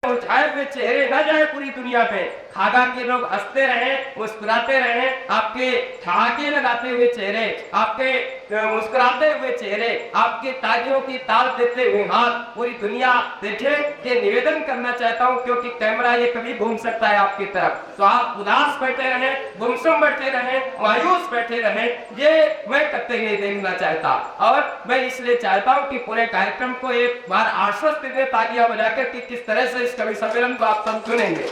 मुरझाए हुए चेहरे न जाए पूरी दुनिया पे। खागा के लोग हंसते रहे, मुस्कुराते रहे, आपके ठहाके लगाते हुए चेहरे, आपके मुस्कुराते हुए चेहरे, आपके तालियों की ताल देते हुए हाथ पूरी दुनिया देखे, ये निवेदन करना चाहता हूं, क्योंकि कैमरा ये कभी घूम सकता है आपकी तरफ। तो आप उदास बैठे रहे, गुमसुम बैठे रहे, मायूस बैठे रहे, ये मैं करते हुए देखना चाहता। और मैं इसलिए चाहता हूं कि पूरे कार्यक्रम को एक बार आश्वस्त दे तालियां बजाकर कि किस तरह से इस कवि सम्मेलन को आप सब सुनेंगे,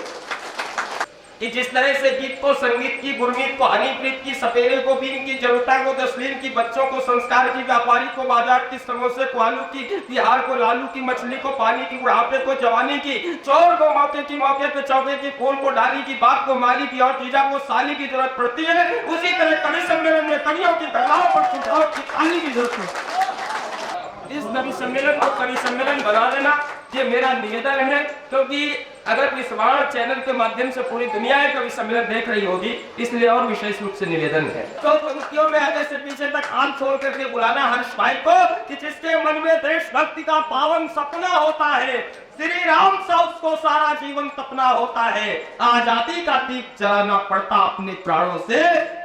कि जिस तरह से गीत को, संगीत की, गुरमीत को, हनीप्रीत की, सपेरे को, बीन की, जरूरता को, तस्लीम की, बच्चों को, संस्कार की, व्यापारी को, बाजार की, समोसे को, आलू की, तिहार को, लालू की, मछली को, पानी की, बुढ़ापे को, जवानी की, चोर को, मौके की, मौके पे चौके की, फूल को डाली की, बाप को माली की और तीजा को साली की जरूरत पड़ती है। उसी तरह कवि सम्मेलन में कवियों की गलाओं पर सुझाव की थाली की जरूरत है। इस कवि सम्मेलन को कवि सम्मेलन बना देना, ये मेरा निवेदन है, क्योंकि अगर विश्वास चैनल के माध्यम से पूरी दुनिया कवि सम्मेलन देख रही होगी, इसलिए और विशेष रूप से निवेदन है। तो पंक्तियों में आगे से पीछे तक हाथ छोड़ करके बुलाना हर्ष भाई को, कि जिसके मन में देशभक्ति का पावन सपना होता है, श्री राम सा उसको सारा जीवन तपना होता है, आजादी का दीप जलाना पड़ता अपने प्राणों से,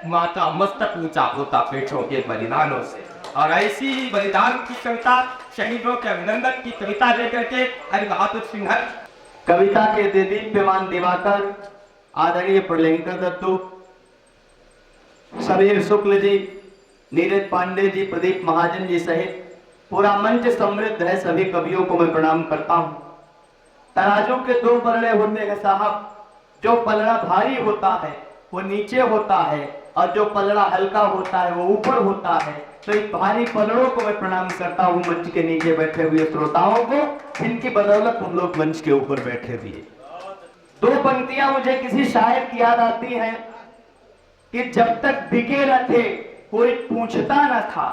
माता मस्तक ऊंचा होता पेटों के बलिदानों से। और ऐसी बलिदान की कविता, शहीदों के अभिनंदन की कविता लेकर के हरि बहादुर सिंह कविता के देदीप्यमान दिवाकर आदरणीय प्रलयंकर दत्तू, समीर शुक्ल जी, नीरज पांडे जी, प्रदीप महाजन जी सहित पूरा मंच समृद्ध है। सभी कवियों को मैं प्रणाम करता हूं। तराजू के दो पलड़े होते हैं साहब, जो पलड़ा भारी होता है वो नीचे होता है, और जो पलड़ा हल्का होता है वो ऊपर होता है। तो इन भारी पलड़ों को मैं प्रणाम करता हूँ, मंच के नीचे बैठे हुए श्रोताओं को, जिनकी बदौलत हम लोग मंच के ऊपर बैठे हुए। दो पंक्तियां मुझे किसी शायर की याद आती हैं, कि जब तक बिके न थे कोई पूछता न था,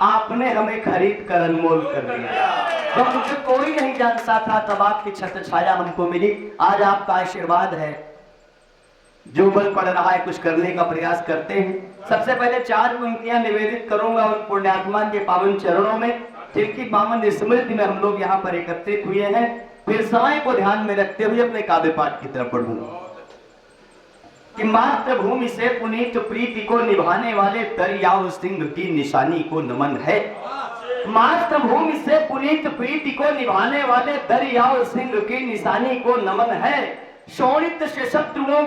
आपने हमें खरीद कर अनमोल कर दिया। तो मुझे कोई नहीं जानता था, तब आपकी छत्र छाया हमको मिली। आज आपका आशीर्वाद है, जो बल पड़ रहा है कुछ करने का प्रयास करते हैं। सबसे पहले 4 पंक्तियां निवेदित करूंगा उन पुण्यात्मा के पावन चरणों में, जिनकी पावन स्मृति में हम लोग यहाँ पर एकत्रित हुए हैं। फिर समय को ध्यान में रखते हुए अपने काव्य पाठ की तरफ बढ़ूंगा। कि मातृभूमि से पुनीत प्रीति को निभाने वाले दरियाव सिंह की निशानी को नमन है। मातृभूमि से पुनीत प्रीति को निभाने वाले दरियाव सिंह की निशानी को नमन है। शोणित से शत्रुओं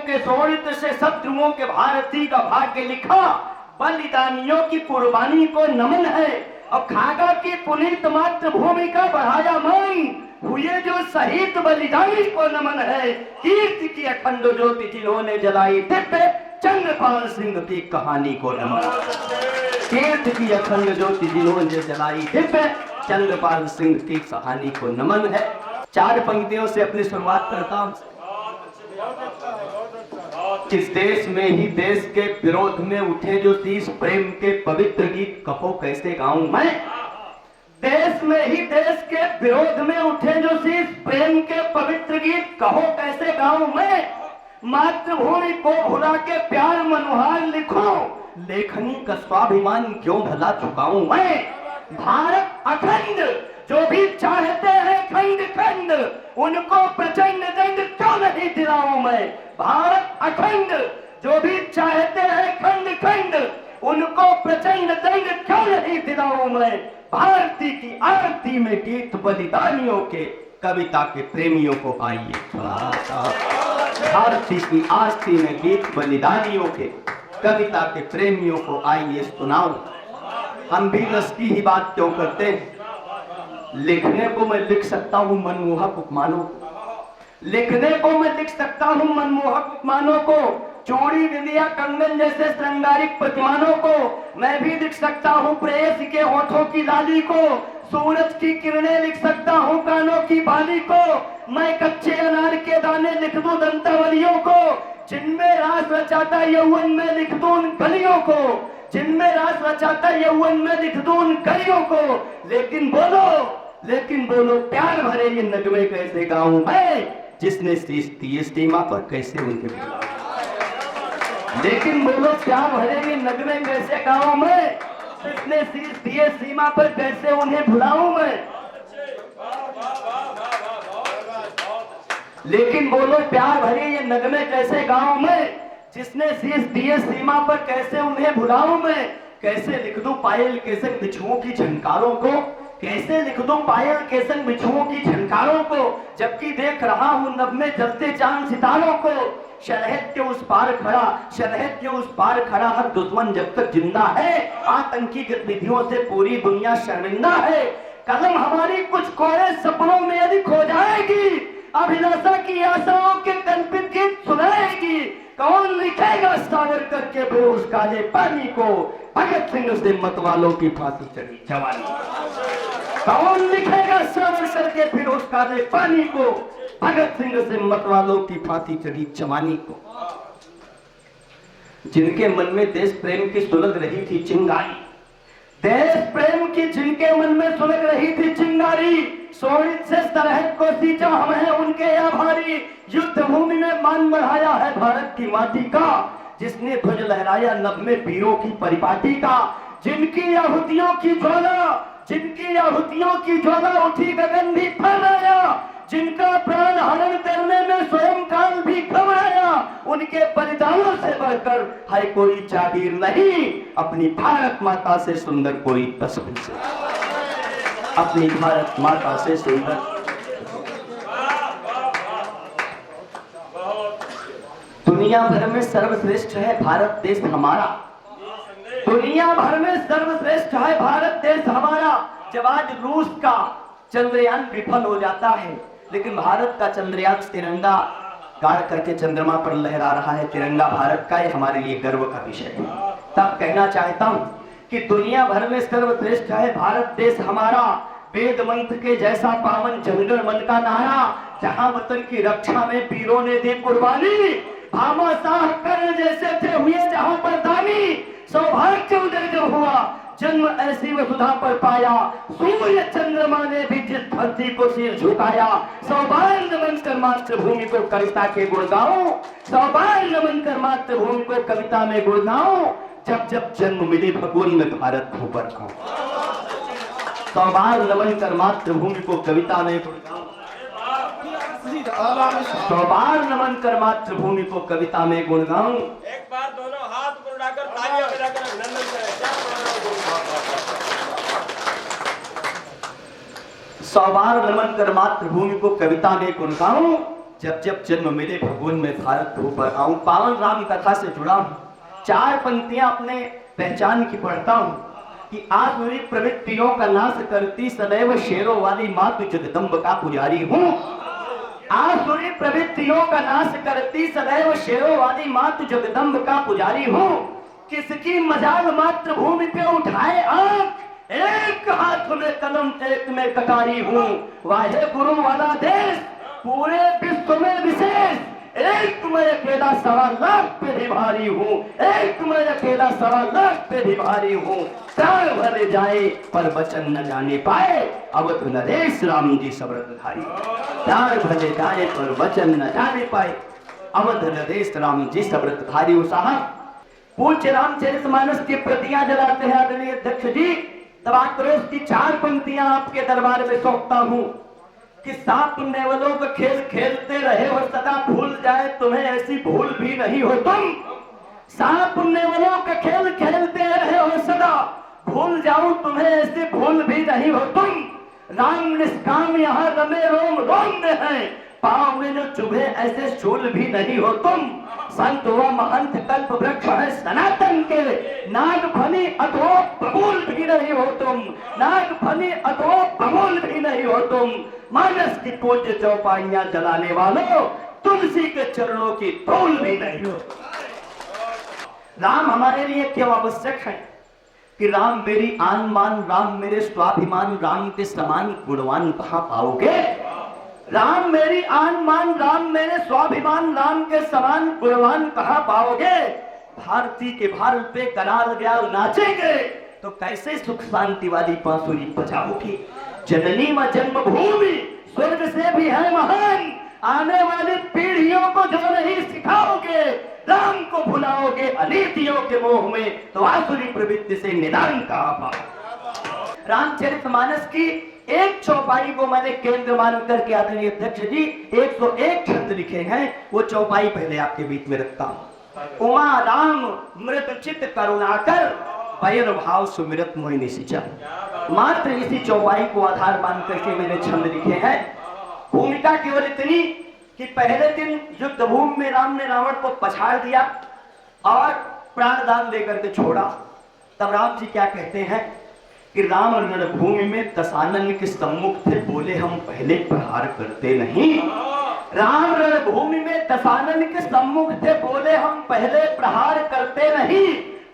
के भारती का भाग्य लिखा, बलिदानियों की कुर्बानी को नमन है। और खागा की पुनीत मातृभूमि का बढ़ाया मान, हुए जो शहीद बलिदानी को नमन है। कीर्ति की अखंड ज्योति जिन्होंने जलाई, दिव्य चंद्रपाल सिंह की कहानी को नमन। कीर्ति की अखंड ज्योति जिन्होंने जलाई, दिव्य चंद्रपाल सिंह की कहानी को नमन है। 4 पंक्तियों से अपनी शुरुआत करता हूं। जिस देश में ही देश के विरोध में उठे जो शीश, प्रेम के पवित्र गीत कहो कैसे गाऊं मैं। देश में ही देश के विरोध में उठे जो शीश, प्रेम के पवित्र गीत कहो कैसे गाऊं मैं। मातृभूमि को भुला के प्यार मनोहार लिखो, लेखनी का स्वाभिमान क्यों भला चुकाऊं मैं। भारत अखंड जो भी चाहते हैं खंड खंड, उनको प्रचंड दंड क्यों नहीं दिलाऊं मैं। भारत अखंड जो भी चाहते हैं खंड खंड, उनको प्रचंड दंड क्यों नहीं दिलाऊं मैं। भारती की आरती में गीत बलिदानियों के, कविता के प्रेमियों को आइए। भारती की आरती में गीत बलिदानियों के, कविता के प्रेमियों को आइए सुनाओ। हम भी रस की ही बात क्यों करते हैं। लिखने को मैं लिख सकता हूँ मनमोहक उपमानों को, लिखने को मैं लिख सकता हूँ मनमोहक उपमानों को, चूड़ी बिंदिया कंगन जैसे श्रृंगारिक प्रतिमानों को। मैं भी लिख सकता हूँ प्रेयसी के होठों की लाली को, सूरज की किरणें लिख सकता हूँ कानों की बाली को। मैं कच्चे अनार के दाने लिख दूं दंतावलियों को, जिनमें रास रचाता यौवन में लिख दूं उन कलियों को, जिनमें रास रचाता यौवन में लिख दूं उन कलियों को। लेकिन बोलो प्यार भरे ये नगमे कैसे गाऊं मैं, जिसने शीश दिए सीमा पर कैसे उनके लेकिन बोलो प्यार भरे ये नगमे कैसे गाऊं मैं, जिसने शीश दिए सीमा पर कैसे उन्हें भुलाऊं मैं। लेकिन बोलो प्यार भरे ये नगमे कैसे गाँव में, जिसने शीश दिए सीमा पर कैसे उन्हें भुलाऊं मैं। कैसे लिख दूं पायल के संग बिछुओं की झनकारों को, कैसे लिख दूं पायल के संग बिछुओं की झनकारों को, जबकि देख रहा हूं नभ में जलते चांद सितारों को। शरहद के उस पार खड़ा, शरहद के उस पार खड़ा हर दुश्मन जब तक जिंदा है, आतंकी गतिविधियों से पूरी दुनिया शर्मिंदा है। कलम हमारी कुछ कोरे सपनों में यदि खो जाएगी, अभिलाषा की आशाओं के कल्पित गीत सुनाएगी। कौन लिखेगा सावरकर के बेहोश काले पानी को, भगत सिंह से मत वालों की फांसी चढ़ी जवानी। कौन लिखेगा सावरकर के बेहोश काले पानी को, भगत सिंह से मत वालों की फांसी चढ़ी जवानी को। जिनके मन में देश प्रेम की सुलग रही थी चिंगारी, देश प्रेम की जिनके मन में सुलग रही थी चिंगारी, शोणित से सरहद को सींचा हम हैं उनके आभारी। युद्ध भूमि में मान बढ़ाया है भारत की माटी का, जिसने ध्वज लहराया नभ में वीरों की परिपाटी का। जिनकी आहुतियों की ज्वाला, जिनकी आहुतियों की ज्वाला उठी गगन भी फहराया, जिनका प्राण हरण करने में स्वयं काल भी घबराया। उनके बलिदानों से बढ़कर है कोई जागीर नहीं, अपनी भारत माता से सुंदर कोई तस्वीर से, अपनी भारत माता से सुंदर। दुनिया भर में सर्वश्रेष्ठ है भारत देश हमारा, दुनिया भर में सर्वश्रेष्ठ है भारत देश हमारा। जब आज रूस का चंद्रयान विफल हो जाता है, लेकिन भारत का चंद्रयान तिरंगा गाड़ करके चंद्रमा पर लहरा रहा है, तिरंगा भारत का, ये हमारे लिए गर्व का विषय है। तब कहना चाहता हूं कि दुनिया भर में सर्वश्रेष्ठ है भारत देश हमारा। वेद मंत्र के जैसा पावन जनगण मन का नारा, जहां वतन की रक्षा में वीरों ने दी कुर्बानी। भामाशाह कर्ण जैसे थे हुए जहां पर दानी, सौभाग्य उदय जो हुआ जन्म ऐसी वसुधा पर पाया। सूर्य चंद्रमा ने भी जिस धरती को सिर झुकाया। सौभाग्य नमन कर मातृभूमि को कविता के गुण गाओ, सौभाग्य नमन कर मातृभूमि को कविता में गुण गाओ। जब जब जन्म मिले भगोरी में भारत भूपर को, सौभाग्य नमन कर मातृभूमि को कविता में गुण गाओ, सौभाग्य नमन कर मातृभूमि को कविता में गुण गाऊं। एक बार दोनों हाथ उठाकर तालियां बजाकर अभिनंदन करें। सौभाग्य नमन कर मातृभूमि को कविता में गुण गाऊं। जब जब जन्म मिले भगोन में भारत भूपर आऊं। पावन राम कथा से जुड़ा हूं। 4 पंक्तियां अपने पहचान की पढ़ता हूं कि आसुरी प्रवृत्तियों का नाश करती सदैव शेरों वाली मातु जगदम्ब का पुजारी हूं। आसुरी प्रवृत्तियों का नाश करती सदैव शेरों वाली मातु जगदम्ब का पुजारी हूं। किसकी मजाल मातृभूमि पे उठाए आंख, एक हाथ में कलम एक में कटारी हूं। वाहे गुरु वाला देश पूरे विश्व में विशेष, एक मैं अकेला 1.25 पे भी भारी हूँ, एक मैं अकेला 1.25 पे भी भारी हूँ। प्राण भरे जाए पर वचन न जाने पाए, अवध नरेश राम जी सब्रतधारी। प्राण भरे जाए पर वचन न जाने पाए, अवध नरेश राम जी सब्रतधारी। साहब पूज्य रामचरितमानस की प्रतियां जलाते हैं आदरणीय अध्यक्ष जी। तबाकरोश की 4 पंक्तियां आपके दरबार में सौंपता हूँ कि सांप नेवलों का खेल खेलते रहे हो सदा, भूल जाए तुम्हें ऐसी भूल भी नहीं हो तुम। सांप नेवलों का खेल खेलते रहे हो सदा, भूल जाऊं तुम्हें ऐसी भूल भी नहीं हो तुम। राम निष्काम यहाँ रमे रोम रोम में है, पाँव में जो चुभे ऐसे शूल भी नहीं हो तुम। संत व महंत कल्प वृक्ष है सनातन के, नाग फनी अथवा बबूल भी नहीं हो तुम। नाग फनी अथवा बबूल भी नहीं हो तुम। मानस की पूज्य चौपाइयां जलाने वालों, तुलसी के चरणों की धूल भी नहीं हो। राम हमारे लिए क्यों आवश्यक है कि राम मेरी आन मान, राम मेरे स्वाभिमान, राम के समान गुणवान कहाँ पाओगे। राम मेरी आन मान, राम मेरे स्वाभिमान, राम के समान गुणवान कहाँ पाओगे। भारती के भारत पे करार गया नाचेंगे तो कैसे सुख शांति वाली बांसुरी बजाओगे। जननी व जन्मभूमि स्वर्ग से भी है महान, आने वाली पीढ़ियों को जो नहीं सिखाओगे, राम को भुलाओगे अनीतियों के मोह में, तो आसुरी प्रवृत्ति से निदान कहाँ पाओगे। रामचरितमानस की एक चौपाई को मैंने केंद्र मान करके आदरणीय अध्यक्ष जी 101 छंद लिखे हैं, वो चौपाई पहले आपके बीच में रखता हूं। उमा राम मृत चित्त करुणाकर पैर भाव सुमिरत मोहिनी सिंचन। मात्र इसी चौपाई को आधार मान करके मैंने छंद लिखे हैं। भूमिका केवल इतनी कि पहले दिन युद्ध भूमि में राम ने रावण को पछाड़ दिया और प्राणदान देकर के छोड़ा। तब राम जी क्या कहते हैं कि राम रणभूमि में दशानन के सम्मुख थे, बोले हम पहले प्रहार करते नहीं। राम रणभूमि में दशानन के सम्मुख थे, बोले हम पहले प्रहार करते नहीं।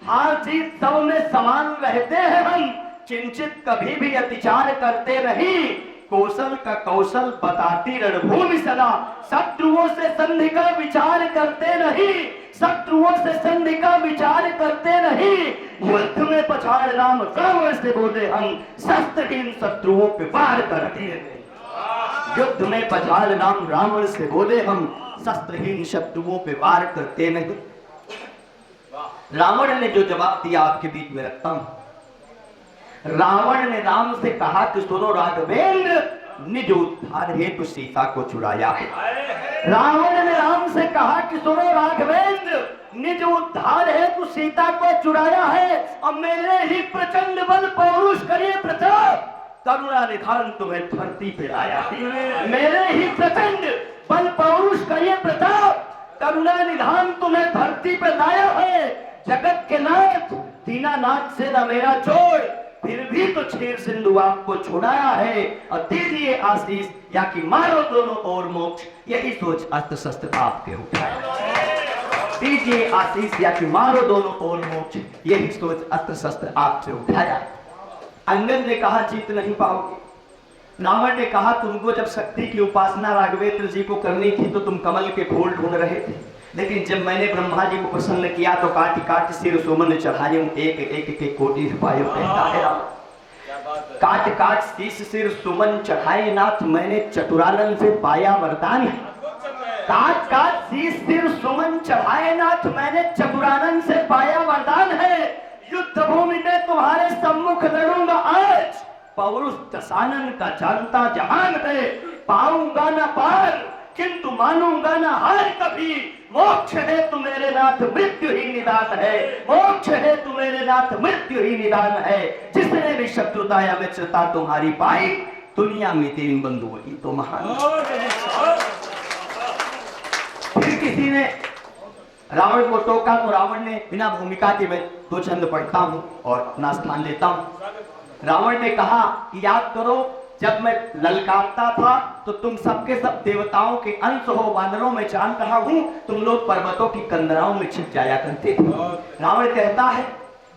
हार जीत सब में समान रहते हैं हम, चिंतित कभी भी अतिचार करते नहीं। कौशल का कौशल बताती रणभूमि सदा, शत्रुओं से संधि का विचार करते नहीं, शत्रुओं से संधि का विचार करते नहीं। युद्ध में पछाड़ राम रावण से बोले हम, शस्त्रहीन शत्रुओं पे वार करते नहीं। युद्ध में पछाड़ राम रावण से बोले हम, शस्त्रहीन शत्रुओं पे वार करते नहीं। रावण ने जो जवाब दिया आपके बीच में रखता हूं। रावण ने राम से कहा कि सुनो राघवेंद्र, निज उद्धार हेतु सीता को चुराया है। रावण ने राम से कहा कि सुनो राघवेंद्र, निज उद्धार हेतु सीता को चुराया है और मेरे ही प्रचंड बल पौरुष करिए प्रताप, करुणा निधान तुम्हें धरती पे लाया। मेरे ही प्रचंड बल पौरुष करिए प्रताप, करुणा निधान तुम्हें धरती पे लाया है। जगत के नाथ दीनानाथ से न मेरा जोड़, फिर भी तो छेर सिंधु आपको छुड़ाया है। और दीजिए आशीष या कि मारो दोनों और मोक्ष, यही सोच अस्त्र शस्त्र आपके उठाया। दीजिए आशीष या कि मारो दोनों और मोक्ष, यही सोच अस्त्र शस्त्र आपसे उठाया। अंगद ने कहा जीत नहीं पाओगे। रावण ने कहा तुमको जब शक्ति की उपासना राघवेंद्र जी को करनी थी तो तुम कमल के फूल ढूंढ रहे थे, लेकिन जब मैंने ब्रह्मा जी को प्रसन्न किया तो काट काट सिर सुमन चढ़ाए, एक एक के कोटि पाए कहता है राम। काट काट शीश सिर सुमन चढ़ाए नाथ, मैंने चतुरानन से पाया वरदान है। काट काट शीश सिर सुमन चढ़ाए नाथ, मैंने चतुरानन से पाया वरदान है। युद्ध भूमि में तुम्हारे सम्मुख लड़ूंगा आज, पौरुष दशानन का जानता जहान है। पाऊंगा न पार किंतु मानूंगा न हार कभी, मोक्ष है तु मेरे नाथ मृत्यु ही निदान है। मोक्ष है तु मेरे नाथ मृत्यु ही निदान है। जिसने भी शत्रुता या मित्रता तुम्हारी पाई, दुनिया में तीन बंधु वही तो महान। फिर किसी ने रावण को टोका तो रावण ने बिना भूमिका के मैं दो छंद पढ़ता हूं और अपना स्थान लेता हूं। रावण ने कहा कि याद करो जब मैं ललकारता था तो तुम सबके सब देवताओं के अंश हो, वानरों में जान रहा हूं, तुम लोग पर्वतों की कंदराओं में छिप जाया करते थे। रावण कहता है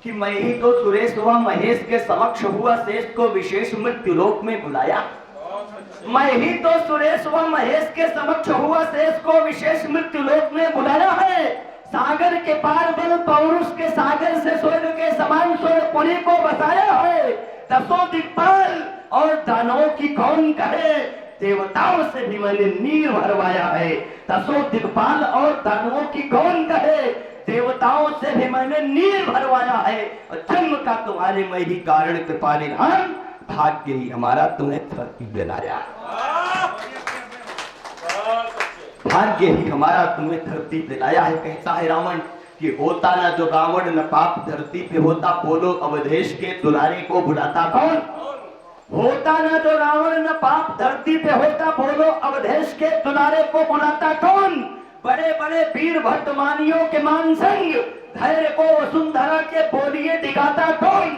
कि मैं ही तो सुरेश व महेश के समक्ष हुआ, शेष को विशेष मृत्यु लोक में बुलाया। मैं ही तो सुरेश व महेश के समक्ष हुआ, शेष को विशेष मृत्यु लोक में बुलाया है। सागर के पार बल पौरुष के सागर से स्वर्ग के समान स्वर्गपुरी को बसाया है। दसों दिक्पाल और दानवों की कौन कहे, देवताओं से भी मैंने नीर भरवाया है। दसों दिक्पाल और दानवों की कौन कहे, देवताओं से भी मैंने नीर भरवाया है। और जन्म का तुम्हारे मैं ही कारण कृपानिधान, भाग्य ही हमारा तुम्हें धरती पे लाया। भाग्य ही हमारा तुम्हें धरती पे लाया है। कहता है रावण कि होता ना जो रावण न पाप धरती पे होता, बोलो अवधेश के दुलारे को बुलाता कौन। होता ना जो रावण न पाप धरती पे होता, बोलो अवधेश के दुलारे को बुलाता कौन। बड़े बड़े वीर भट्टमानियों के मान संग, धैर्य को वसुंधरा के बोलिए दिखाता कौन।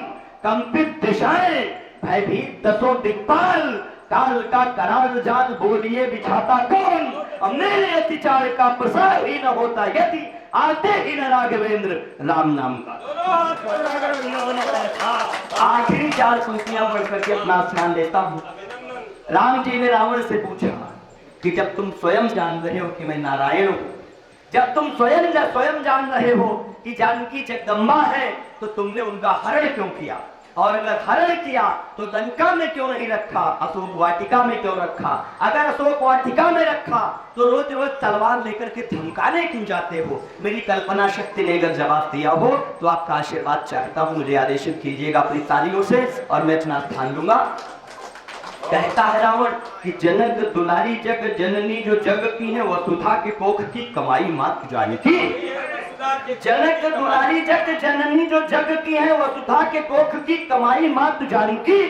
कंपित दिशाएं भयभीत दसों दिक्पाल, काल का करार जाल बोलिए बिछाता कौन। और मेरे अतिचार का प्रसार ही न होता यदि आते ही न राघवेंद्र राम नाम का। आखिरी चार पंक्तियां पढ़ करके अपना स्नान लेता हूं। राम जी ने रावण से पूछा कि जब तुम स्वयं जान रहे हो कि मैं नारायण हूं, जब तुम स्वयं जान रहे हो कि जानकी जगदम्बा है, तो तुमने उनका हरण क्यों किया। और अगर हरण किया तो लंका में क्यों नहीं रखा, अशोक वाटिका में क्यों रखा। अगर अशोक वाटिका में रखा तो रोज रोज तलवार लेकर के धमकाने क्यों जाते हो। मेरी कल्पना शक्ति ने अगर जवाब दिया हो तो आपका आशीर्वाद चाहता हूं, मुझे आदेशित कीजिएगा अपनी तालियों से और मैं अपना स्थान लूंगा। कहता है रावण कि जनक दुलारी जग जननी जो जग की है वसुधा के कोख की कमाई मात जानी थी। जनक दुलारी जग जननी जो जग की है वसुधा के कोख की कमाई मात जानी थी।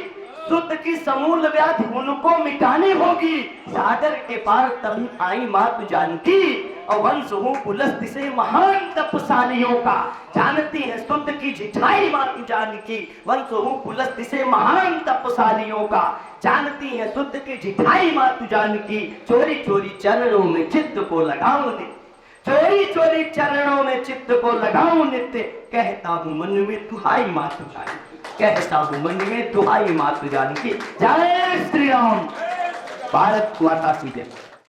सुत की समूल व्याधि उनको मिटानी होगी, सागर के पार तभी आई मात जानकी। और वंश हूँ पुलस्त्य से महान तपशालियों का, जानती है सुत की जिठाई मात जानकी। वंश हूँ पुलस्त्य से महान तपशालियों का, जानती है सुत की जिठाई मात जानकी। चोरी चोरी चरणों में चित्त को लगाऊं नित्य, चोरी चोरी चरणों में चित्त को लगाऊं नित्य। कहता हूँ मन में तुहाई मात जानकी, कहता हूँ मन में तुहाई मात जानकी। जय श्री राम। भारत माता की जय।